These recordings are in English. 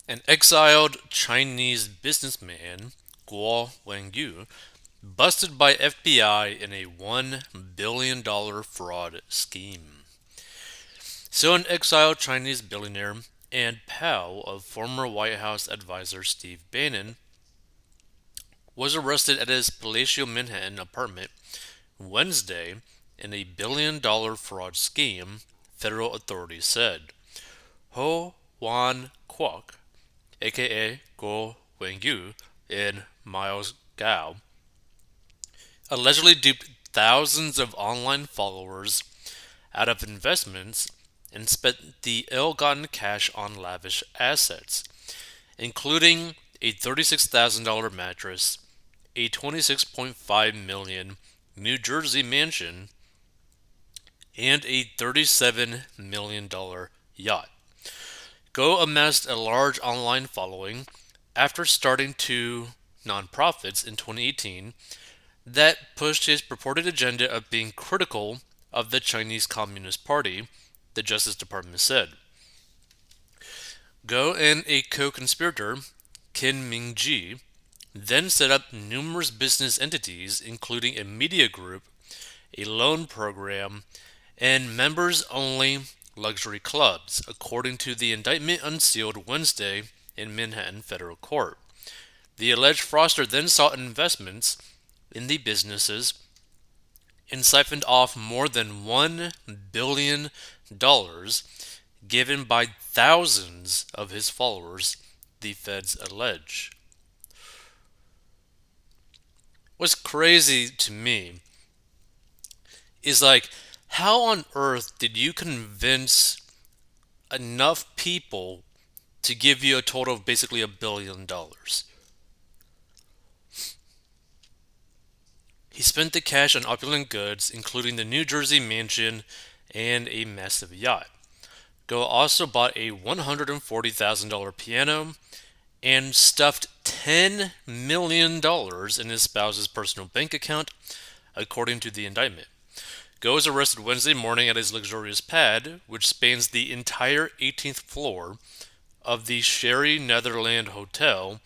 An exiled Chinese businessman, Guo Wengyu, busted by FBI in a $1 billion fraud scheme. So, an exiled Chinese billionaire and pal of former White House advisor Steve Bannon was arrested at his Palatial Manhattan apartment Wednesday in a $1 billion fraud scheme, federal authorities said. Ho Wan Kwok, aka Go Wengyu, and Miles Gao, allegedly duped thousands of online followers out of investments and spent the ill-gotten cash on lavish assets, including a $36,000 mattress, a $26.5 million New Jersey mansion, and a $37 million yacht. Go amassed a large online following after starting two nonprofits in 2018 that pushed his purported agenda of being critical of the Chinese Communist Party, the Justice Department said. Go and a co conspirator, Kin Mingji, then set up numerous business entities, including a media group, a loan program, and members only luxury clubs, according to the indictment unsealed Wednesday in Manhattan federal court. The alleged fraudster then sought investments in the businesses and siphoned off more than $1 billion given by thousands of his followers, the feds allege. What's crazy to me is like, how on earth did you convince enough people to give you a total of basically $1 billion? He spent the cash on opulent goods, including the New Jersey mansion and a massive yacht. Go also bought a $140,000 piano and stuffed $10 million in his spouse's personal bank account, according to the indictment. Go was arrested Wednesday morning at his luxurious pad, which spans the entire 18th floor of the Sherry Netherland Hotel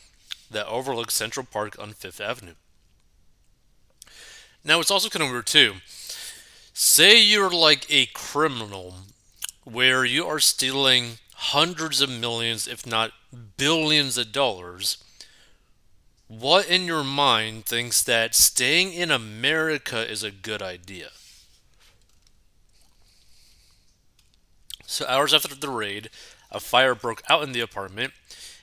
that overlooks Central Park on Fifth Avenue. Now, it's also kind of weird, too. Say you're like a criminal where you are stealing hundreds of millions, if not billions of dollars. What in your mind thinks that staying in America is a good idea? So, hours after the raid, a fire broke out in the apartment,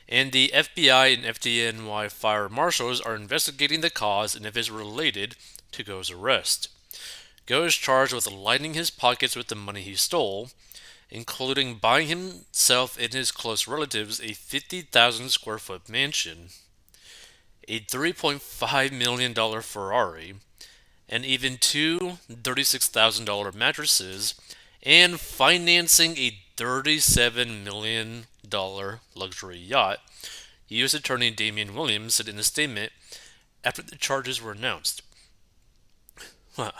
and the FBI and FDNY fire marshals are investigating the cause and if it's related to Go's arrest. Go is charged with lining his pockets with the money he stole, including buying himself and his close relatives a 50,000 square foot mansion, a $3.5 million Ferrari, and even two $36,000 mattresses, and financing a $37 million luxury yacht, U.S. Attorney Damian Williams said in a statement after the charges were announced. Huh.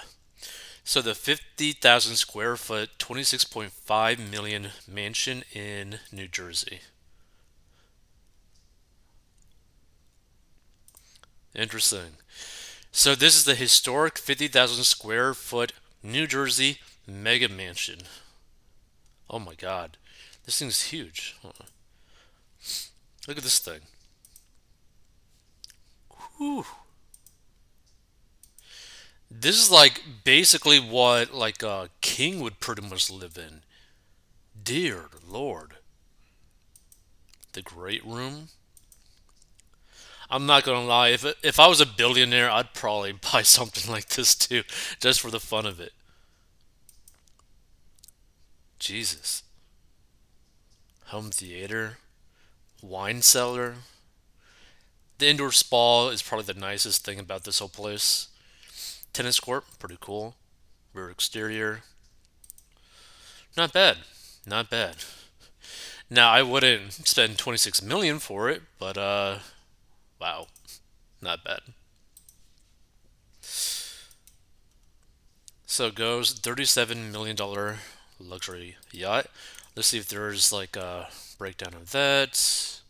So the 50,000 square foot, 26.5 million mansion in New Jersey. Interesting. So this is the historic 50,000 square foot New Jersey mega mansion. Oh my god. This thing's huge. Look at this thing. Whew. This is like basically what like a king would pretty much live in. Dear Lord. The great room. I'm not gonna lie. If I was a billionaire, I'd probably buy something like this too, just for the fun of it. Jesus. Home theater, wine cellar. The indoor spa is probably the nicest thing about this whole place. Tennis court, pretty cool. Rear exterior, not bad. Not bad. Now I wouldn't spend 26 million for it, but wow, not bad. So it goes $37 million luxury yacht. Let's see if there's like a breakdown of that.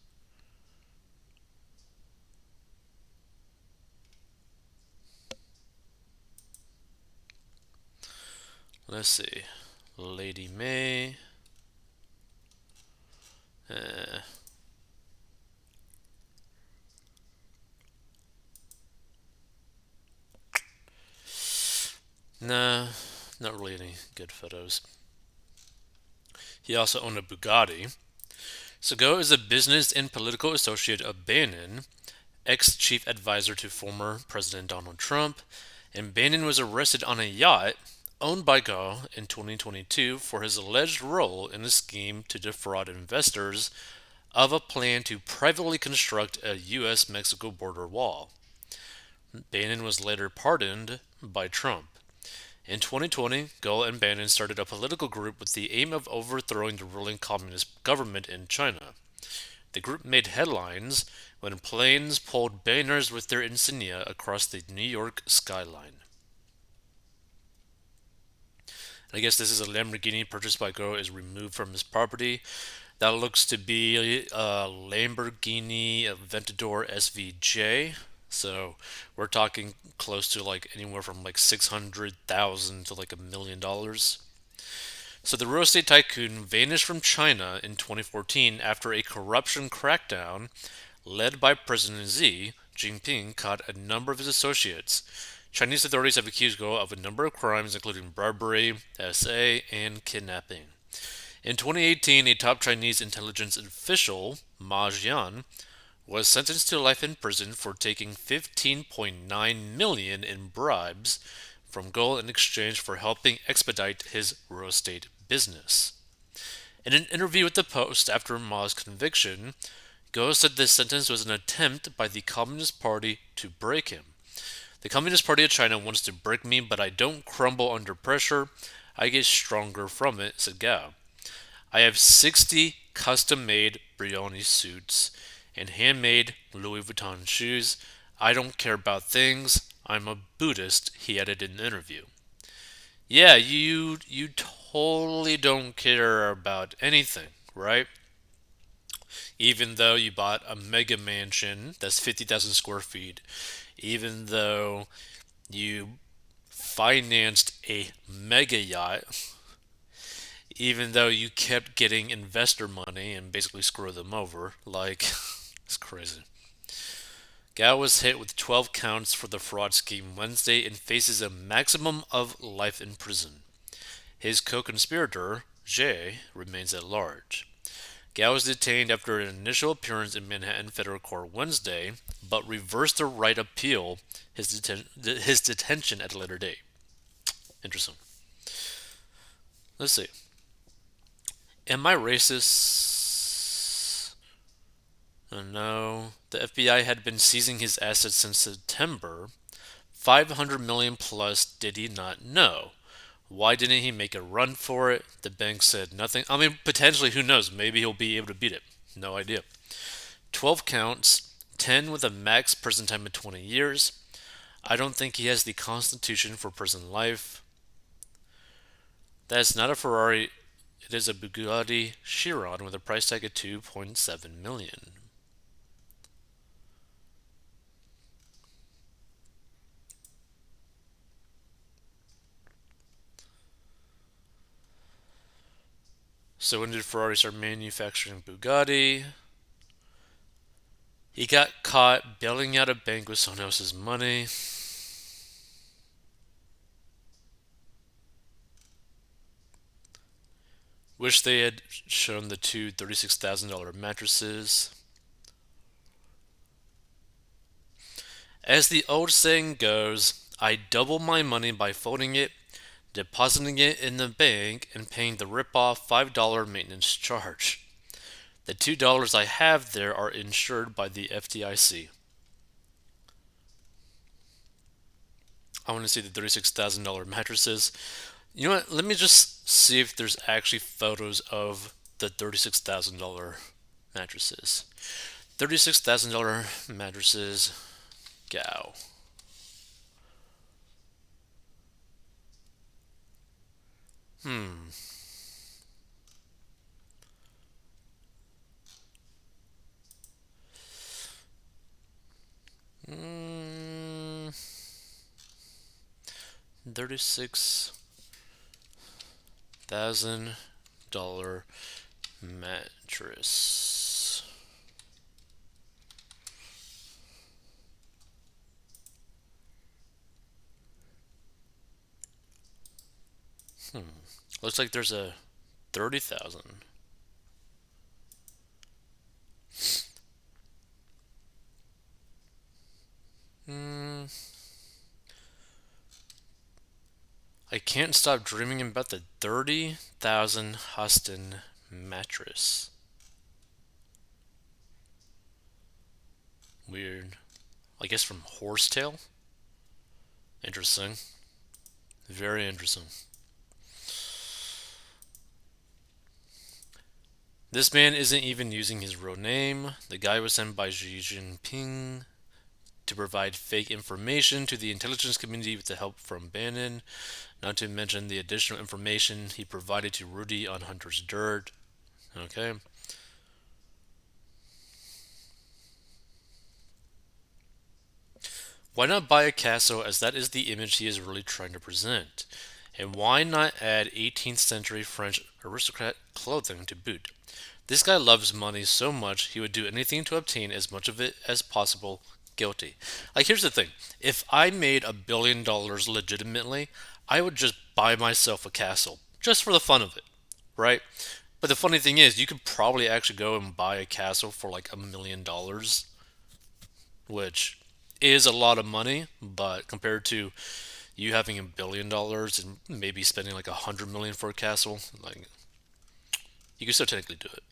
Let's see. Lady May. Uh, nah, not really any good photos. He also owned a Bugatti. Sego is a business and political associate of Bannon, ex chief advisor to former President Donald Trump, and Bannon was arrested on a yacht owned by Go in 2022 for his alleged role in a scheme to defraud investors of a plan to privately construct a U.S. Mexico border wall. Bannon was later pardoned by Trump. In 2020, Gull and Bannon started a political group with the aim of overthrowing the ruling communist government in China. The group made headlines when planes pulled banners with their insignia across the New York skyline. I guess this is a Lamborghini purchased by Go is removed from his property. That looks to be a Lamborghini Aventador SVJ. So we're talking close to like anywhere from like 600,000 to like $1 million. So the real estate tycoon vanished from China in 2014 after a corruption crackdown led by President Xi Jinping caught a number of his associates. Chinese authorities have accused Guo of a number of crimes, including bribery, SA, and kidnapping. In 2018, a top Chinese intelligence official, Ma Jian, was sentenced to life in prison for taking 15.9 million in bribes from Guo in exchange for helping expedite his real estate business. In an interview with the Post after Ma's conviction, Guo said this sentence was an attempt by the Communist Party to break him. The Communist Party of China wants to break me, but I don't crumble under pressure. I get stronger from it, said Gao. I have 60 custom made Brioni suits and handmade Louis Vuitton shoes. I don't care about things. I'm a Buddhist, he added in the interview. Yeah, you totally don't care about anything, right? Even though you bought a mega mansion that's 50,000 square feet, even though you financed a mega yacht, even though you kept getting investor money and basically screw them over. Like, it's crazy. Gao was hit with 12 counts for the fraud scheme Wednesday and faces a maximum of life in prison. His co conspirator, Jay, remains at large. Gao was detained after an initial appearance in Manhattan Federal Court Wednesday, but reversed the right appeal his detention at a later date. Interesting. Let's see. Am I racist? Oh, no. The FBI had been seizing his assets since September. 500 million plus did he not know? Why didn't he make a run for it? The bank said nothing. I mean, potentially, who knows? Maybe he'll be able to beat it. No idea. 12 counts, 10 with a max prison time of 20 years. I don't think he has the constitution for prison life. That's not a Ferrari. It is a Bugatti Chiron with a price tag of 2.7 million. So when did Ferrari start manufacturing Bugatti? He got caught bailing out a bank with someone else's money. Wish they had shown the two $36,000 mattresses. As the old saying goes, I double my money by folding it, depositing it in the bank, and paying the rip-off $5 maintenance charge. The $2 I have there are insured by the FDIC. I want to see the $36,000 mattresses. You know what? Let me just see if there's actually photos of the $36,000 mattresses. $36,000 mattresses. Gao. Hmm. Mm, 36. $1,000 mattress. Looks like there's a 30,000. Hmm. I can't stop dreaming about the 30,000 Huston mattress. Weird. I guess from Horsetail? Interesting. Very interesting. This man isn't even using his real name. The guy was sent by Xi Jinping to provide fake information to the intelligence community with the help from Bannon, not to mention the additional information he provided to Rudy on Hunter's dirt. Okay. Why not buy a castle as that is the image he is really trying to present? And why not add 18th century French aristocrat clothing to boot? This guy loves money so much he would do anything to obtain as much of it as possible. Guilty. Like, here's the thing: if I made $1 billion legitimately, I would just buy myself a castle just for the fun of it, right? But the funny thing is, you could probably actually go and buy a castle for like $1 million, which is a lot of money, but compared to you having $1 billion and maybe spending like 100 million for a castle, like you can still technically do it.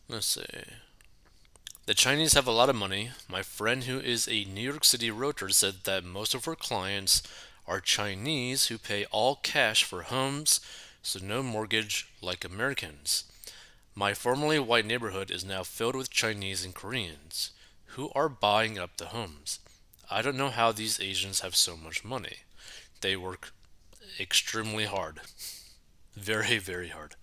Let's see. The Chinese have a lot of money. My friend who is a New York City realtor said that most of her clients are Chinese who pay all cash for homes, so no mortgage like Americans. My formerly white neighborhood is now filled with Chinese and Koreans who are buying up the homes. I don't know how these Asians have so much money. They work extremely hard. Very, very hard.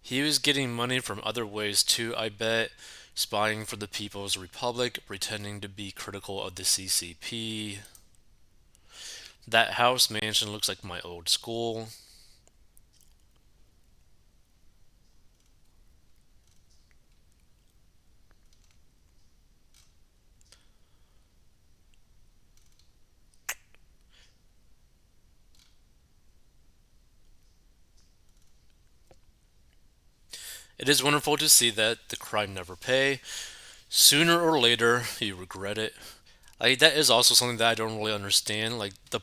He was getting money from other ways too, I bet. Spying for the People's Republic, pretending to be critical of the CCP. That house mansion looks like my old school. It is wonderful to see that the crime never pay. Sooner or later, you regret it. Like that is also something that I don't really understand. Like the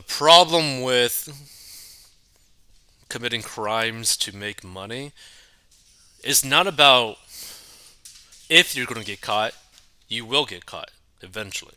problem with committing crimes to make money is not about if you're going to get caught. You will get caught eventually.